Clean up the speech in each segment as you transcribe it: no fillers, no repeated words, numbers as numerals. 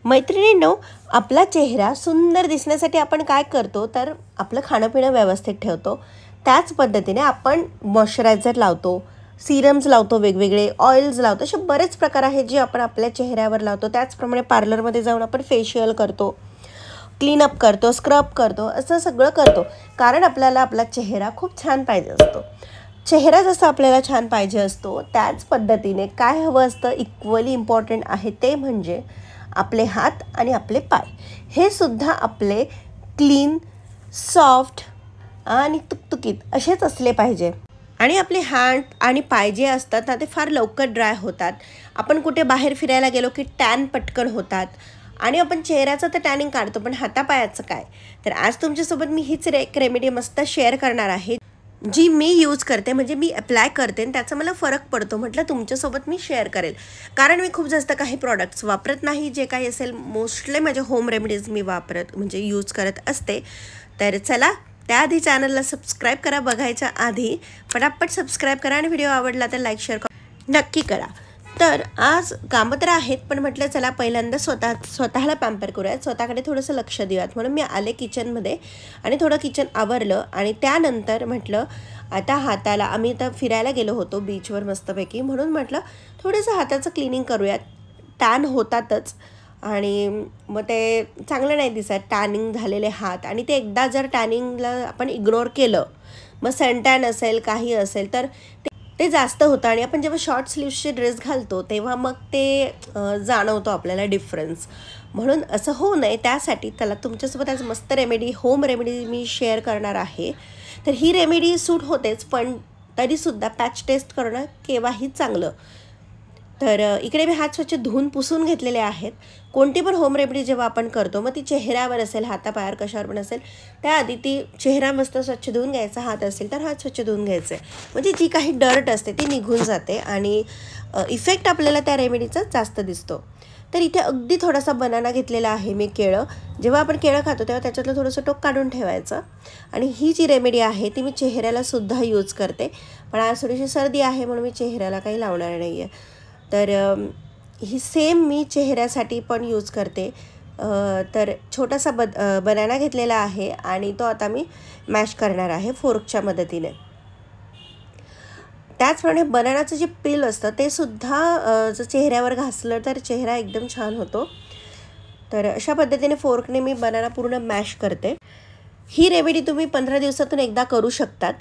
मैत्रिणींनो, आपला चेहरा सुंदर दिसण्यासाठी आपण काय करतो तर आपलं खाणंपिणं व्यवस्थित ठेवतो. त्याच पद्धतीने आपण मॉइश्चरायझर लावतो, सिरम्स लावतो, वेगवेगळे ऑइल्स लावतो. असे बरेच प्रकार आहेत जे आपण आपल्या चेहऱ्यावर लावतो. त्याचप्रमाणे पार्लरमध्ये जाऊन आपण फेशियल करतो, क्लीनअप करतो, स्क्रब करतो, असं सगळं करतो. कारण आपल्याला आपला चेहरा खूप छान पाहिजे असतो. चेहरा जसा आपल्याला छान पाहिजे असतो त्याच पद्धतीने काय हवं असतं इक्वली इम्पॉर्टंट आहे ते म्हणजे आपले हात आणि आपले पाय हे सुद्धा आपले क्लीन, सॉफ्ट आणि तुकतुकीत असेच असले पाहिजे. आणि आपले हात आणि पाय जे असतात ना ते फार लवकर ड्राय होतात. आपण कुठे बाहेर फिरायला गेलो की टॅन पटकन होतात आणि आपण चेहऱ्याचं तर टॅनिंग काढतो, पण हातापायाचं काय? तर आज तुमच्यासोबत मी हीच एक रेमेडी मस्त शेअर करणार आहे जी मी यूज करते, म्हणजे मी अप्लाय करते आणि त्याचा मला फरक पडतो. म्हटलं तुमच्यासोबत मी शेअर करेल, कारण मी खूप जास्त काही प्रॉडक्ट्स वापरत नाही. जे काही असेल मोस्टली माझे होम रेमेडीज मी वापरत म्हणजे यूज करत असते. तर चला, त्याआधी चॅनलला सबस्क्राईब करा. बघायच्या आधी पटापट सबस्क्राईब करा आणि व्हिडिओ आवडला तर लाईक शेअर नक्की करा. तर आज कामं तर आहेत, पण म्हटलं चला पहिल्यांदा स्वतःला पॅम्पर करूयात, स्वतःकडे थोडंसं लक्ष देऊयात. म्हणून मी आले किचनमध्ये आणि थोडं किचन आवरलं आणि त्यानंतर म्हटलं आता हाताला, आम्ही आता फिरायला गेलो होतो बीचवर मस्तपैकी, म्हणून म्हटलं थोडंसं हाताचं क्लिनिंग करूयात. टॅन होतातच आणि मग ते चांगलं नाही दिसत टॅनिंग झालेले हात. आणि ते एकदा जर टॅनिंगला आपण इग्नोर केलं, मग सनटॅन असेल काही असेल तर ते जास्त होतं. आणि आपण जेव्हा शॉर्ट स्लीव्सचे ड्रेस घालतो तेव्हा मग ते जाणवतो आपल्याला डिफरन्स. म्हणून असं होऊ नये त्यासाठी त्याला तुमच्यासोबत आज मस्त रेमेडी, होम रेमेडी मी शेअर करणार आहे. तर ही रेमेडी सूट होतेच, पण तरीसुद्धा पॅच टेस्ट करणं केव्हाही चांगलं. तर इकडे मी हात स्वच्छ धुवून पुसून घेतलेले आहेत. कोणती पण होम रेमेडी जेव्हा आपण करतो, मग ती चेहऱ्यावर असेल, हातापायावर कशावर पण असेल, त्याआधी ती चेहरा मस्त स्वच्छ धुवून घ्यायचा. हात असेल तर हात स्वच्छ धुवून घ्यायचे, म्हणजे जी काही डर्ट असते ती निघून जाते आणि इफेक्ट आपल्याला त्या रेमेडीचा जास्त दिसतो. तर इथे अगदी थोडासा बनाना घेतलेला आहे मी, केळं. जेव्हा आपण केळं खातो तेव्हा त्याच्यातलं थोडंसं टोक काढून ठेवायचं. आणि ही जी रेमेडी आहे ती मी चेहऱ्याला सुद्धा यूज करते, पण आज थोडीशी सर्दी आहे म्हणून मी चेहऱ्याला काही लावणार नाही आहे. तर ही सेम मी चेहऱ्यासाठी पण यूज करते. तर छोटासा बनाना घेतलेला आहे आणि तो आता मी मॅश करणार आहे फोर्कच्या मदतीने. त्याचप्रमाणे बनानाचं जे पील असतं ते सुद्धा जर चेहऱ्यावर घासलं तर चेहरा एकदम छान होतो. तर अशा पद्धतीने फोर्कने मी बनाना पूर्ण मॅश करते. ही रेमेडी तुम्ही 15 दिवसातून एकदा करू शकतात.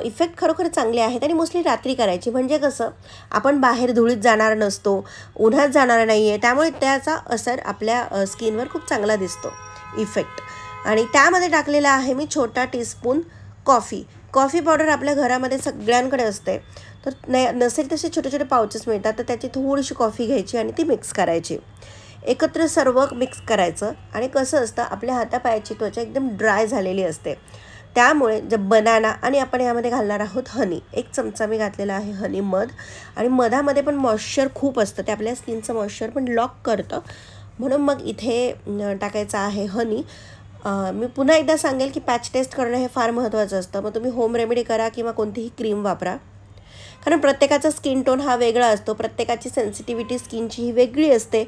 इफेक्ट खरोखर चांगले आहेत आणि मोस्टली रात्री करायची, म्हणजे कसं आपण बाहेर धुळीत जाणार नसतो, उन्हात जाणार नाही आहे, त्यामुळे त्याचा असर आपल्या स्किनवर खूप चांगला दिसतो इफेक्ट. आणि त्यामध्ये टाकलेला आहे मी छोटा टीस्पून कॉफी पावडर. आपल्या घरामध्ये सगळ्यांकडे असते, तर नसेल तसे छोटे छोटे पाउचेस मिळतात, तर त्याची थोडीशी कॉफी घ्यायची आणि ती मिक्स करायची. एकत्र सर्व मिक्स करायचं. आणि कसं असतं आपल्या हातापायाची त्वचा एकदम ड्राय झालेली असते, त्यामुळे जर बनाना आणि आपण यामध्ये घालणार आहोत हनी, 1 चमचा मी घातलेला आहे हनी मध. आणि मधामध्ये पण मॉइश्चर खूप असतं, ते आपल्या स्किनचं मॉइश्चर पण लॉक करतं, म्हणून मग इथे टाकायचं आहे हनी. मी पुन्हा एकदा सांगेल की पॅच टेस्ट करणं हे फार महत्त्वाचं असतं. मग तुम्ही होम रेमेडी करा किंवा कोणतीही क्रीम वापरा, कारण प्रत्येकाचा स्किन टोन हा वेगळा असतो, प्रत्येकाची सेन्सिटिव्हिटी स्किनची ही वेगळी असते.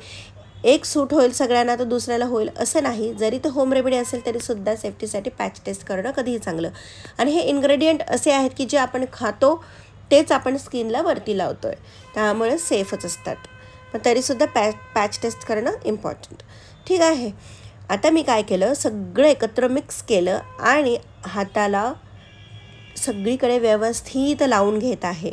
एक सूट होईल सगळ्यांना तर दुसऱ्याला होईल असं नाही. जरी तो होम रेमेडी असेल तरीसुद्धा सेफ्टीसाठी पॅच टेस्ट करणं कधीही चांगलं. आणि हे इन्ग्रेडियंट असे आहेत की जे आपण खातो तेच आपण स्किनला वरती लावतो आहे, त्यामुळे सेफच असतात, पण तरीसुद्धा पॅच टेस्ट करणं इम्पॉर्टंट. ठीक आहे, आता मी काय केलं, सगळं एकत्र मिक्स केलं आणि हाताला सगळीकडे व्यवस्थित लावून घेत आहे.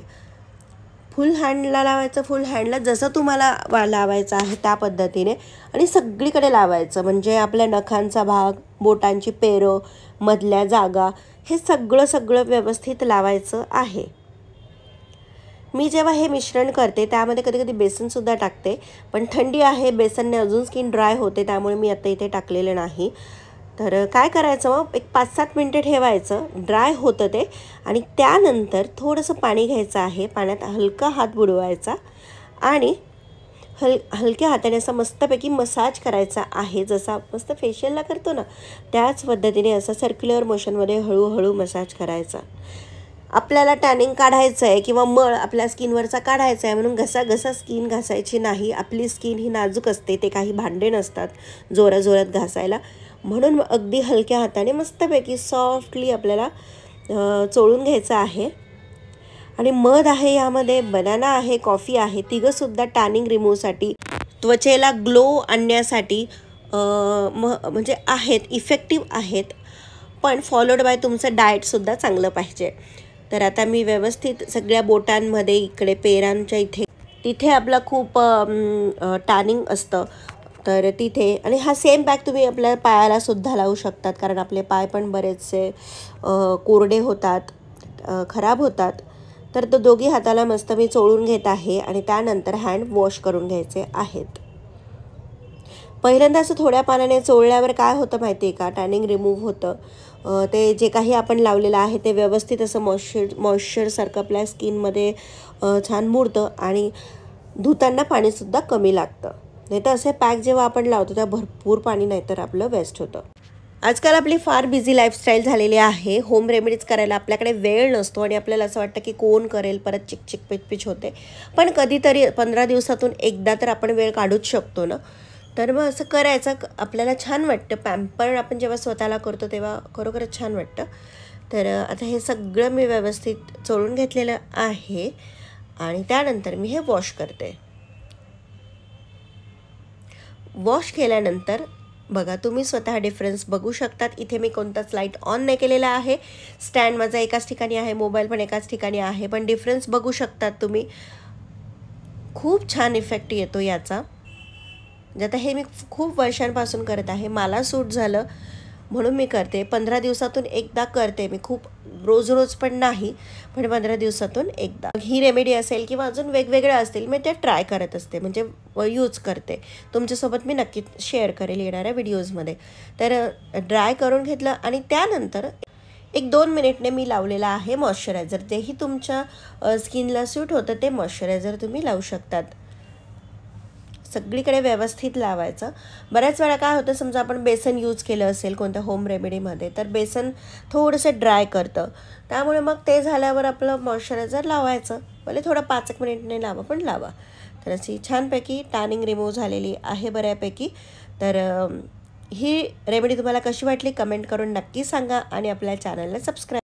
फुल हँडला लावायचं, फुल हँडला जसं तुम्हाला लावायचं आहे त्या पद्धतीने, आणि सगळीकडे लावायचं, म्हणजे आपल्या नखांचा भाग, बोटांची पेरं, मधल्या जागा, हे सगळं व्यवस्थित लावायचं आहे. मी जेव्हा हे मिश्रण करते त्यामध्ये कधी कधी बेसनसुद्धा टाकते, पण थंडी आहे, बेसनने अजून स्किन ड्राय होते, त्यामुळे मी आता इथे टाकलेलं नाही. तर काय करायचं, मग एक 5-7 मिनटं ठेवायचं, ड्राय होतं ते. आणि त्यानंतर थोडंसं पाणी घ्यायचं आहे, पाण्यात हलका हात बुडवायचा आणि हलक्या हाताने असं मस्तपैकी मसाज करायचा आहे, जसा मस्त फेशियलला करतो ना त्याच पद्धतीने असं सर्क्युलर मोशनमध्ये हळूहळू मसाज करायचा. आपल्याला टॅनिंग काढायचं आहे किंवा मळ आपल्या स्किनवरचा काढायचा आहे म्हणून घसा स्किन घासायची नाही. आपली स्किन ही नाजूक असते, ते काही भांडे नसतात जोरात घासायला. म्हणून अगदी हलक्या हाताने मस्तपैकी सॉफ्टली आपल्याला चोळून घ्यायचं आहे. आणि मध आहे, यामध्ये बनाना आहे, कॉफी आहे, तिघंसुद्धा टॅनिंग रिमूव्हसाठी, त्वचेला ग्लो आणण्यासाठी म्हणजे आहेत, इफेक्टिव्ह आहेत. पण फॉलोड बाय तुमचं डाएटसुद्धा चांगलं पाहिजे. तर आता मी व्यवस्थित सगळ्या बोटांमध्ये, इकडे पेरांच्या तिथे आपला खूप टॅनिंग असतं, तर तिथे. आणि हा सेम पॅक तुम्ही आपल्या पायाला सुद्धा लावू शकतात, कारण आपले पाय पण बरेचसे कोरडे होतात, खराब होतात. तर तो दोघी हाताला मस्त मी चोळून घेत आहे आणि त्यानंतर हँड वॉश करून घ्यायचे आहेत. पहिल्यांदा असं थोड्या पाण्याने चोळल्यावर काय होतं माहिती आहे का, टॅनिंग रिमूव्ह होतं. ते जे काही आपण लावलेलं आहे ते व्यवस्थित असं मॉइश्चरसारखं आपल्या स्किनमध्ये छान मुरतं आणि धुताना पाणीसुद्धा कमी लागतं. नाही तर असे पॅक जेव्हा आपण लावतो तेव्हा भरपूर पाणी नाहीतर आपलं वेस्ट होतं. आजकाल आपली फार बिझी लाईफस्टाईल झालेली आहे. होम रेमेडीज करायला आपल्याकडे वेळ नसतो आणि आपल्याला असं वाटतं की कोण करेल, परत चिकचिक पिचपिच होते. पण कधीतरी 15 दिवसातून एकदा तर आपण वेळ काढूच शकतो ना. तर मग असं करायचं, आपल्याला छान वाटतं. पॅम्पर आपण जेव्हा स्वतःला करतो तेव्हा खरोखरच छान वाटतं. तर आता हे सगळं मी व्यवस्थित चोळून घेतलेलं आहे आणि त्यानंतर मी हे वॉश करते. वॉश केल्यानंतर बघा तुम्ही स्वतः डिफरन्स बघू शकतात. इथे मी कोणताच लाईट ऑन नाही केलेला आहे. स्टँड माझा एकाच ठिकाणी आहे, मोबाईल पण एकाच ठिकाणी आहे, पण डिफरन्स बघू शकतात तुम्ही. खूप छान इफेक्ट येतो याचा. म्हणजे आता हे मी खूप वर्षांपासून करत आहे, मला सूट झालं म्हणून मी करते. 15 दिवसातून एकदा करते मी, खूप रोज पण नाही, पण 15 दिवसातून एकदा. ही रेमेडी असेल किंवा अजून वेगवेगळ्या असतील मी ते ट्राय करत असते, म्हणजे यूज करते. तुमच्यासोबत मी नक्कीच शेअर करेल येणाऱ्या व्हिडिओजमध्ये. तर ड्राय करून घेतलं आणि त्यानंतर 1-2 मिनिटने मी लावलेला आहे मॉइश्चरायझर. तेही तुमच्या स्किनला सूट होतं ते मॉइश्चरायझर तुम्ही लावू शकतात. सगळीकडे व्यवस्थित लावायचं. बऱ्याच वेळा काय होतं, समजा आपण बेसन यूज केलं असेल कोणत्या होम रेमेडीमध्ये, तर बेसन थोडंसं ड्राय करतं. त्यामुळे मग ते झाल्यावर आपलं मॉइश्चरायझर लावायचं. भले थोडं 5 मिनिटने लावा, पण लावा. तर अशी छानपैकी टॅनिंग रिमूव्ह झालेली आहे बऱ्यापैकी. तर ही रेमेडी तुम्हाला कशी वाटली कमेंट करून नक्की सांगा आणि आपल्या चॅनलला सबस्क्राईब